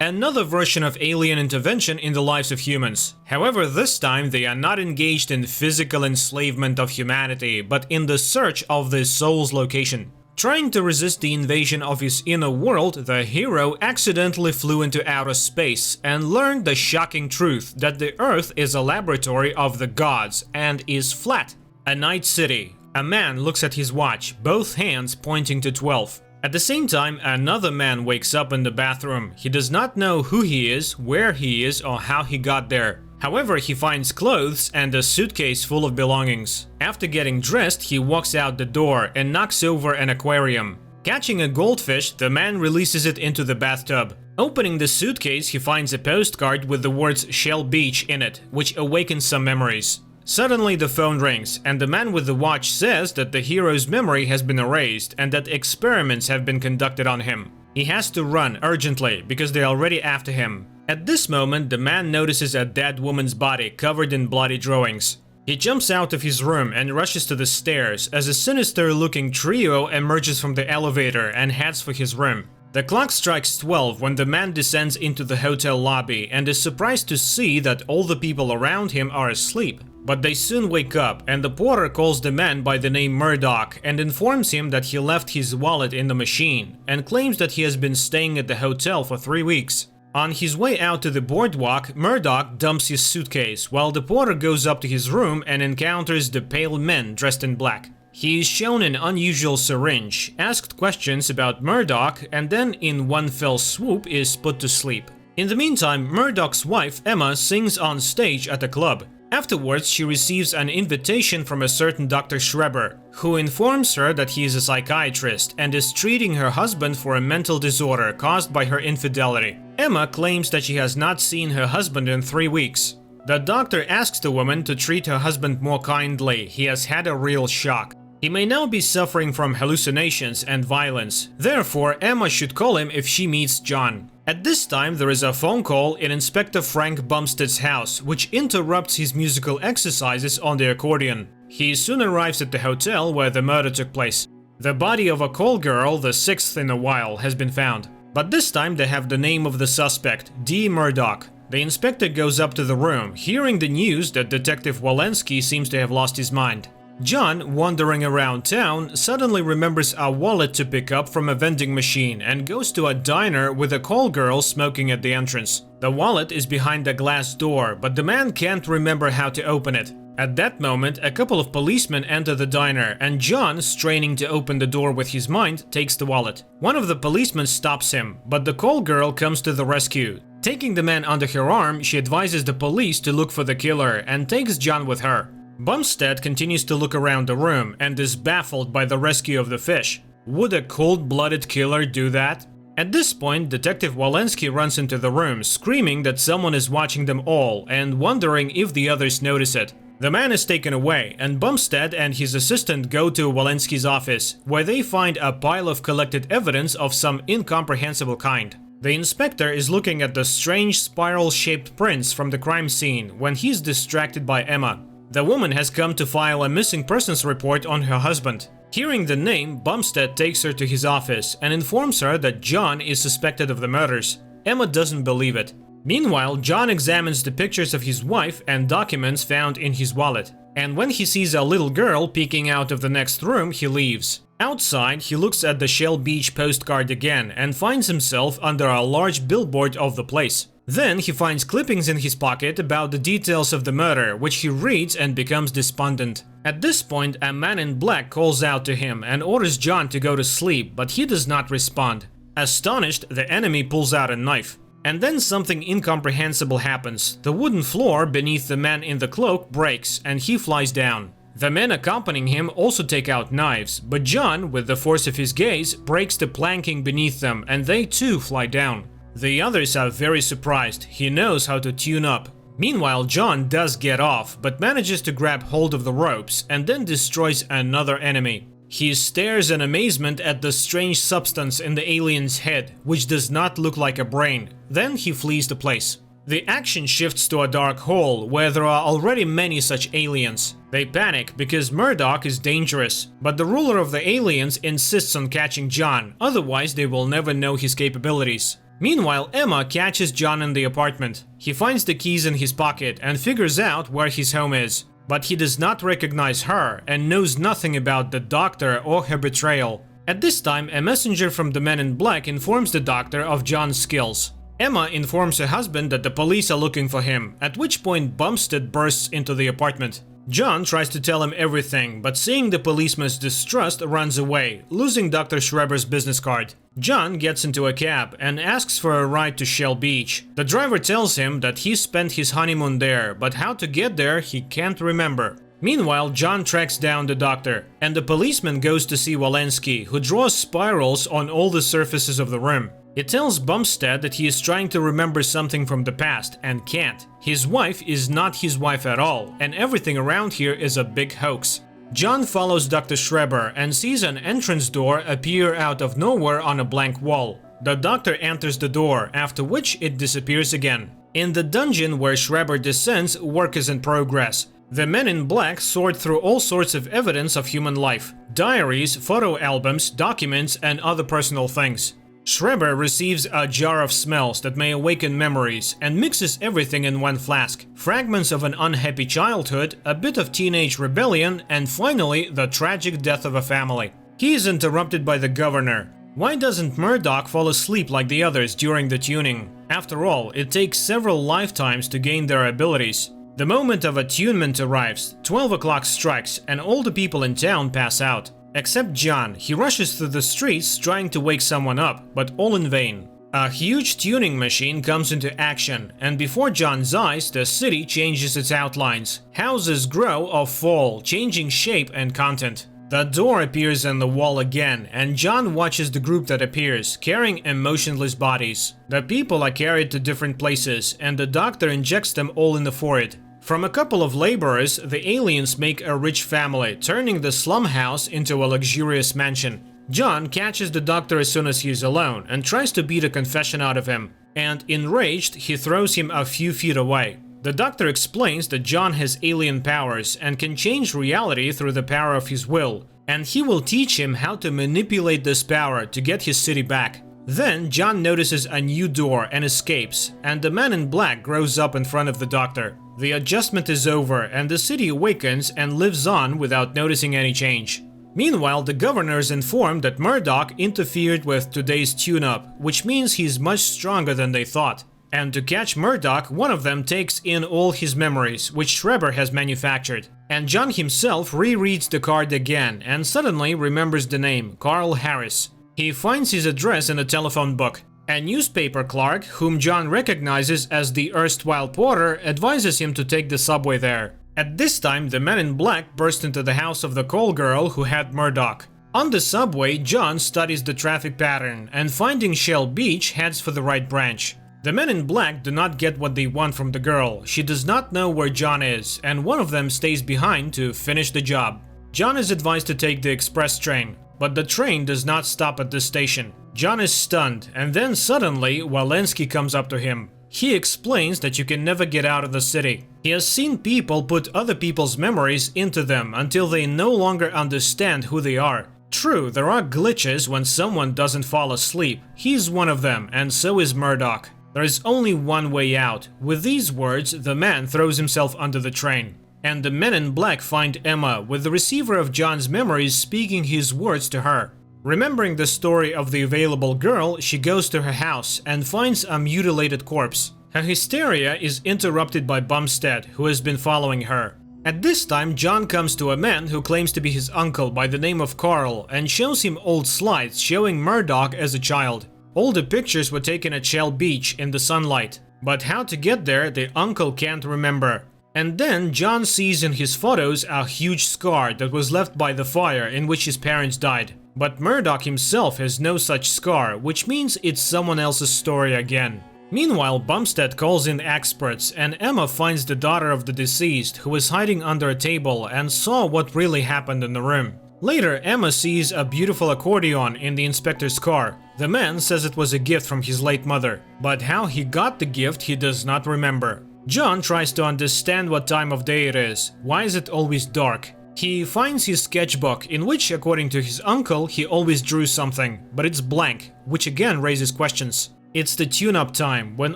Another version of alien intervention in the lives of humans. However, this time they are not engaged in physical enslavement of humanity, but in the search of the soul's location. Trying to resist the invasion of his inner world, the hero accidentally flew into outer space and learned the shocking truth that the Earth is a laboratory of the gods and is flat. A night city. A man looks at his watch, both hands pointing to 12. At the same time, another man wakes up in the bathroom. He does not know who he is, where he is, or how he got there. However, he finds clothes and a suitcase full of belongings. After getting dressed, he walks out the door and knocks over an aquarium. Catching a goldfish, the man releases it into the bathtub. Opening the suitcase, he finds a postcard with the words Shell Beach in it, which awakens some memories. Suddenly the phone rings, and the man with the watch says that the hero's memory has been erased and that experiments have been conducted on him. He has to run urgently because they're already after him. At this moment, the man notices a dead woman's body covered in bloody drawings. He jumps out of his room and rushes to the stairs as a sinister-looking trio emerges from the elevator and heads for his room. The clock strikes 12 when the man descends into the hotel lobby and is surprised to see that all the people around him are asleep. But they soon wake up, and the porter calls the man by the name Murdoch and informs him that he left his wallet in the machine, and claims that he has been staying at the hotel for 3 weeks. On his way out to the boardwalk, Murdoch dumps his suitcase, while the porter goes up to his room and encounters the pale men dressed in black. He is shown an unusual syringe, asked questions about Murdoch, and then in one fell swoop is put to sleep. In the meantime, Murdoch's wife Emma sings on stage at a club. Afterwards, she receives an invitation from a certain Dr. Schreber, who informs her that he is a psychiatrist and is treating her husband for a mental disorder caused by her infidelity. Emma claims that she has not seen her husband in 3 weeks. The doctor asks the woman to treat her husband more kindly. He has had a real shock. He may now be suffering from hallucinations and violence. Therefore, Emma should call him if she meets John. At this time, there is a phone call in Inspector Frank Bumstead's house, which interrupts his musical exercises on the accordion. He soon arrives at the hotel where the murder took place. The body of a call girl, the 6th in a while, has been found. But this time they have the name of the suspect, D. Murdoch. The inspector goes up to the room, hearing the news that Detective Walensky seems to have lost his mind. John, wandering around town, suddenly remembers a wallet to pick up from a vending machine and goes to a diner with a call girl smoking at the entrance. The wallet is behind a glass door, but the man can't remember how to open it. At that moment, a couple of policemen enter the diner, and John, straining to open the door with his mind, takes the wallet. One of the policemen stops him, but the call girl comes to the rescue. Taking the man under her arm, she advises the police to look for the killer and takes John with her. Bumstead continues to look around the room and is baffled by the rescue of the fish. Would a cold-blooded killer do that? At this point, Detective Walensky runs into the room, screaming that someone is watching them all and wondering if the others notice it. The man is taken away, and Bumstead and his assistant go to Walensky's office, where they find a pile of collected evidence of some incomprehensible kind. The inspector is looking at the strange spiral-shaped prints from the crime scene when he's distracted by Emma. The woman has come to file a missing persons report on her husband. Hearing the name, Bumstead takes her to his office and informs her that John is suspected of the murders. Emma doesn't believe it. Meanwhile, John examines the pictures of his wife and documents found in his wallet. And when he sees a little girl peeking out of the next room, he leaves. Outside, he looks at the Shell Beach postcard again and finds himself under a large billboard of the place. Then he finds clippings in his pocket about the details of the murder, which he reads and becomes despondent. At this point, a man in black calls out to him and orders John to go to sleep, but he does not respond. Astonished, the enemy pulls out a knife. And then something incomprehensible happens. The wooden floor beneath the man in the cloak breaks and he flies down. The men accompanying him also take out knives, but John, with the force of his gaze, breaks the planking beneath them and they too fly down. The others are very surprised. He knows how to tune up. Meanwhile, John does get off, but manages to grab hold of the ropes and then destroys another enemy. He stares in amazement at the strange substance in the alien's head, which does not look like a brain. Then he flees the place. The action shifts to a dark hole where there are already many such aliens. They panic because Murdoch is dangerous, but the ruler of the aliens insists on catching John, otherwise they will never know his capabilities. Meanwhile, Emma catches John in the apartment. He finds the keys in his pocket and figures out where his home is. But he does not recognize her and knows nothing about the doctor or her betrayal. At this time, a messenger from the Men in Black informs the doctor of John's skills. Emma informs her husband that the police are looking for him, at which point Bumstead bursts into the apartment. John tries to tell him everything, but seeing the policeman's distrust, runs away, losing Dr. Schreber's business card. John gets into a cab and asks for a ride to Shell Beach. The driver tells him that he spent his honeymoon there, but how to get there he can't remember. Meanwhile, John tracks down the doctor, and the policeman goes to see Walensky, who draws spirals on all the surfaces of the room. He tells Bumstead that he is trying to remember something from the past and can't. His wife is not his wife at all, and everything around here is a big hoax. John follows Dr. Schreber and sees an entrance door appear out of nowhere on a blank wall. The doctor enters the door, after which it disappears again. In the dungeon where Schreber descends, work is in progress. The Men in Black sort through all sorts of evidence of human life: diaries, photo albums, documents, and other personal things. Schreber receives a jar of smells that may awaken memories and mixes everything in one flask: fragments of an unhappy childhood, a bit of teenage rebellion, and finally the tragic death of a family. He is interrupted by the governor. Why doesn't Murdoch fall asleep like the others during the tuning? After all, it takes several lifetimes to gain their abilities. The moment of attunement arrives, 12 o'clock strikes, and all the people in town pass out. Except John. He rushes through the streets trying to wake someone up, but all in vain. A huge tuning machine comes into action, and before John's eyes, the city changes its outlines. Houses grow or fall, changing shape and content. The door appears in the wall again, and John watches the group that appears, carrying emotionless bodies. The people are carried to different places, and the doctor injects them all in the forehead. From a couple of laborers, the aliens make a rich family, turning the slum house into a luxurious mansion. John catches the doctor as soon as he is alone and tries to beat a confession out of him, and enraged, he throws him a few feet away. The doctor explains that John has alien powers and can change reality through the power of his will, and he will teach him how to manipulate this power to get his city back. Then John notices a new door and escapes, and the Man in Black grows up in front of the doctor. The adjustment is over, and the city awakens and lives on without noticing any change. Meanwhile, the governor is informed that Murdoch interfered with today's tune-up, which means he's much stronger than they thought. And to catch Murdoch, one of them takes in all his memories, which Schreber has manufactured. And John himself rereads the card again and suddenly remembers the name, Carl Harris. He finds his address in a telephone book. A newspaper clerk, whom John recognizes as the erstwhile porter, advises him to take the subway there. At this time, the Men in Black burst into the house of the call girl who had Murdoch. On the subway, John studies the traffic pattern and, finding Shell Beach, heads for the right branch. The Men in Black do not get what they want from the girl. She does not know where John is, and one of them stays behind to finish the job. John is advised to take the express train, but the train does not stop at this station. John is stunned, and then suddenly Walensky comes up to him. He explains that you can never get out of the city. He has seen people put other people's memories into them until they no longer understand who they are. True, there are glitches when someone doesn't fall asleep. He's one of them, and so is Murdoch. There is only one way out. With these words, the man throws himself under the train. And the Men in Black find Emma, with the receiver of John's memories speaking his words to her. Remembering the story of the available girl, she goes to her house and finds a mutilated corpse. Her hysteria is interrupted by Bumstead, who has been following her. At this time, John comes to a man who claims to be his uncle by the name of Carl and shows him old slides showing Murdoch as a child. All the pictures were taken at Shell Beach in the sunlight, but how to get there the uncle can't remember. And then John sees in his photos a huge scar that was left by the fire in which his parents died. But Murdoch himself has no such scar, which means it's someone else's story again. Meanwhile, Bumstead calls in experts, and Emma finds the daughter of the deceased, who was hiding under a table and saw what really happened in the room. Later, Emma sees a beautiful accordion in the inspector's car. The man says it was a gift from his late mother, but how he got the gift he does not remember. John tries to understand what time of day it is. Why is it always dark? He finds his sketchbook, in which, according to his uncle, he always drew something, but it's blank, which again raises questions. It's the tune-up time, when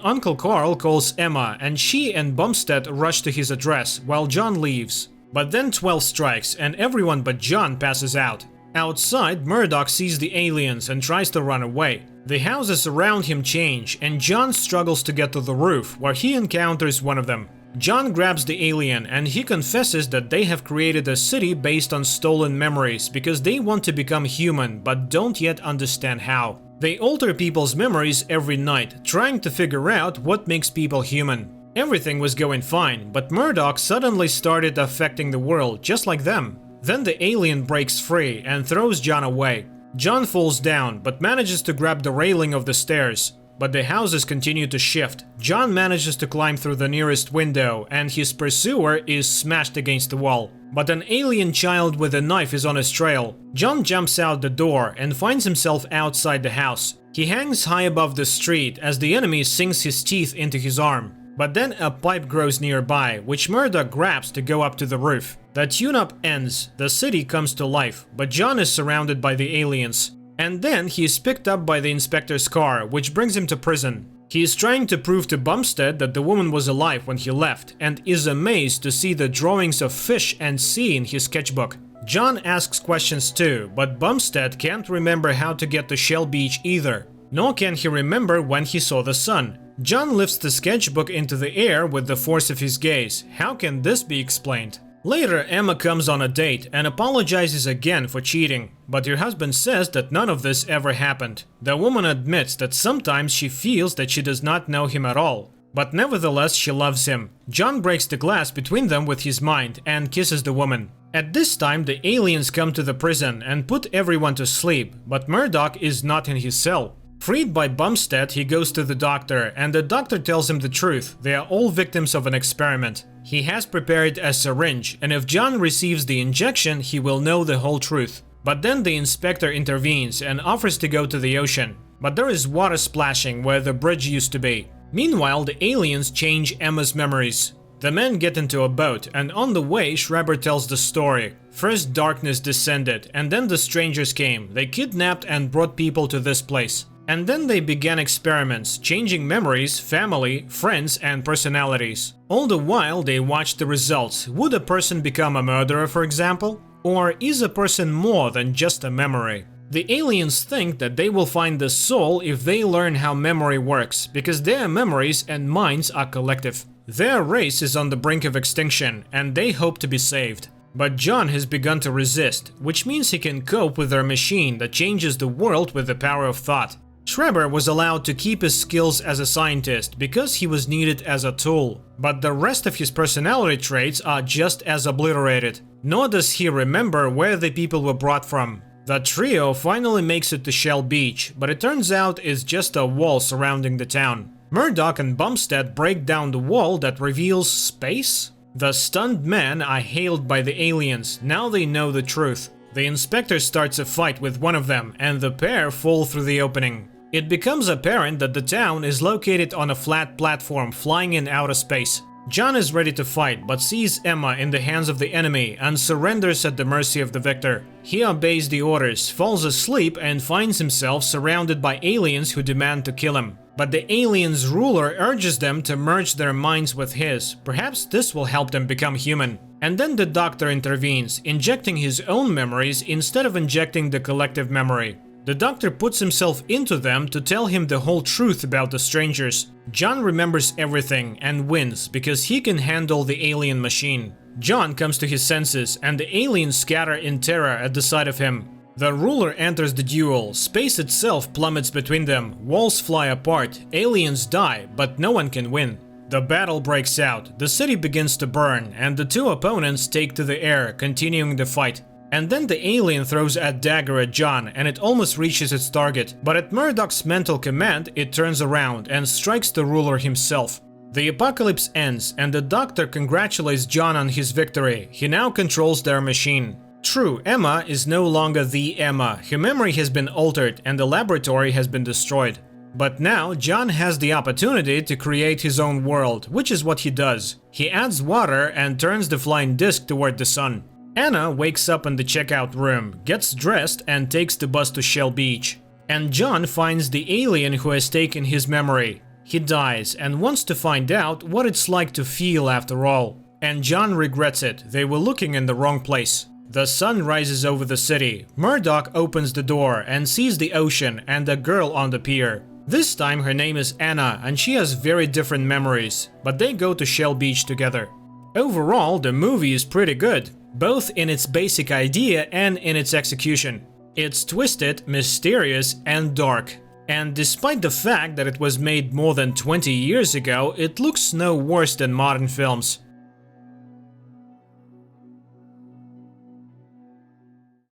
Uncle Carl calls Emma and she and Bumstead rush to his address while John leaves. But then 12 strikes and everyone but John passes out. Outside, Murdoch sees the aliens and tries to run away. The houses around him change and John struggles to get to the roof, where he encounters one of them. John grabs the alien and he confesses that they have created a city based on stolen memories because they want to become human but don't yet understand how. They alter people's memories every night, trying to figure out what makes people human. Everything was going fine, but Murdoch suddenly started affecting the world just like them. Then the alien breaks free and throws John away. John falls down but manages to grab the railing of the stairs. But the houses continue to shift. John manages to climb through the nearest window and his pursuer is smashed against the wall. But an alien child with a knife is on his trail. John jumps out the door and finds himself outside the house. He hangs high above the street as the enemy sinks his teeth into his arm. But then a pipe grows nearby, which Murdoch grabs to go up to the roof. The tune-up ends, the city comes to life, but John is surrounded by the aliens. And then he is picked up by the inspector's car, which brings him to prison. He is trying to prove to Bumstead that the woman was alive when he left, and is amazed to see the drawings of fish and sea in his sketchbook. John asks questions too, but Bumstead can't remember how to get to Shell Beach either, nor can he remember when he saw the sun. John lifts the sketchbook into the air with the force of his gaze. How can this be explained? Later, Emma comes on a date and apologizes again for cheating, but her husband says that none of this ever happened. The woman admits that sometimes she feels that she does not know him at all, but nevertheless she loves him. John breaks the glass between them with his mind and kisses the woman. At this time, the aliens come to the prison and put everyone to sleep, but Murdoch is not in his cell. Freed by Bumstead, he goes to the doctor, and the doctor tells him the truth. They are all victims of an experiment. He has prepared a syringe, and if John receives the injection, he will know the whole truth. But then the inspector intervenes and offers to go to the ocean. But there is water splashing where the bridge used to be. Meanwhile, the aliens change Emma's memories. The men get into a boat, and on the way, Schreiber tells the story. First darkness descended, and then the strangers came. They kidnapped and brought people to this place. And then they began experiments, changing memories, family, friends, and personalities. All the while they watched the results. Would a person become a murderer, for example? Or is a person more than just a memory? The aliens think that they will find the soul if they learn how memory works, because their memories and minds are collective. Their race is on the brink of extinction, and they hope to be saved. But John has begun to resist, which means he can cope with their machine that changes the world with the power of thought. Schreiber was allowed to keep his skills as a scientist because he was needed as a tool, but the rest of his personality traits are just as obliterated. Nor does he remember where the people were brought from. The trio finally makes it to Shell Beach, but it turns out it's just a wall surrounding the town. Murdoch and Bumstead break down the wall that reveals space? The stunned men are hailed by the aliens. Now they know the truth. The inspector starts a fight with one of them, and the pair fall through the opening. It becomes apparent that the town is located on a flat platform flying in outer space. John is ready to fight, but sees Emma in the hands of the enemy and surrenders at the mercy of the victor. He obeys the orders, falls asleep, and finds himself surrounded by aliens who demand to kill him. But the aliens' ruler urges them to merge their minds with his. Perhaps this will help them become human. And then the doctor intervenes, injecting his own memories instead of injecting the collective memory. The doctor puts himself into them to tell him the whole truth about the strangers. John remembers everything and wins because he can handle the alien machine. John comes to his senses and the aliens scatter in terror at the sight of him. The ruler enters the duel. Space itself plummets between them. Walls fly apart. Aliens die, but no one can win. The battle breaks out. The city begins to burn, and the two opponents take to the air, continuing the fight. And then the alien throws a dagger at John, and it almost reaches its target. But at Murdoch's mental command, it turns around and strikes the ruler himself. The apocalypse ends, and the doctor congratulates John on his victory. He now controls their machine. True, Emma is no longer the Emma. Her memory has been altered, and the laboratory has been destroyed. But now, John has the opportunity to create his own world, which is what he does. He adds water and turns the flying disc toward the sun. Anna wakes up in the checkout room, gets dressed and takes the bus to Shell Beach. and John finds the alien who has taken his memory. He dies and wants to find out what it's like to feel after all. And John regrets it, they were looking in the wrong place. The sun rises over the city. Murdoch opens the door and sees the ocean and a girl on the pier. This time her name is Anna and she has very different memories, but they go to Shell Beach together. Overall, the movie is pretty good, both in its basic idea and in its execution. It's twisted, mysterious, and dark. And despite the fact that it was made more than 20 years ago, it looks no worse than modern films.